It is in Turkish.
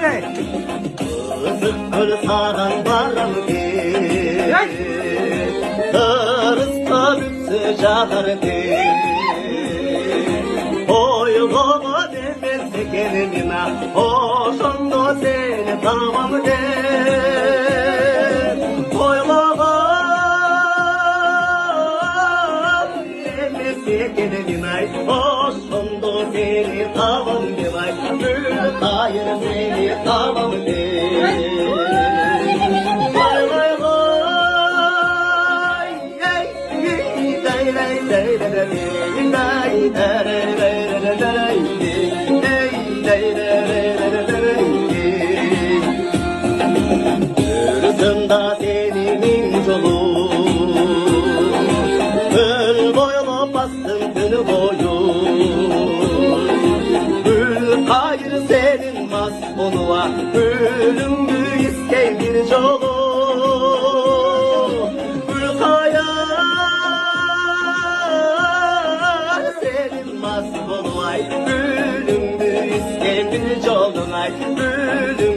Söyle. Zıkkır saran varam ki Kırısta bütse cadar ki Oy baba demesi gelinime Hoşunda seni tamam de Oy baba demesi gelinime Hoşunda seni tamam de Gül hayır seni tamam de Sırtında senin yolu Gül boyla bastın günü boyu Gül hayır senin masboluğa Gülüm gül iskey bir yolu Gül hayır senin masboluğa Gülüm gül iskey bir yolu Gülüm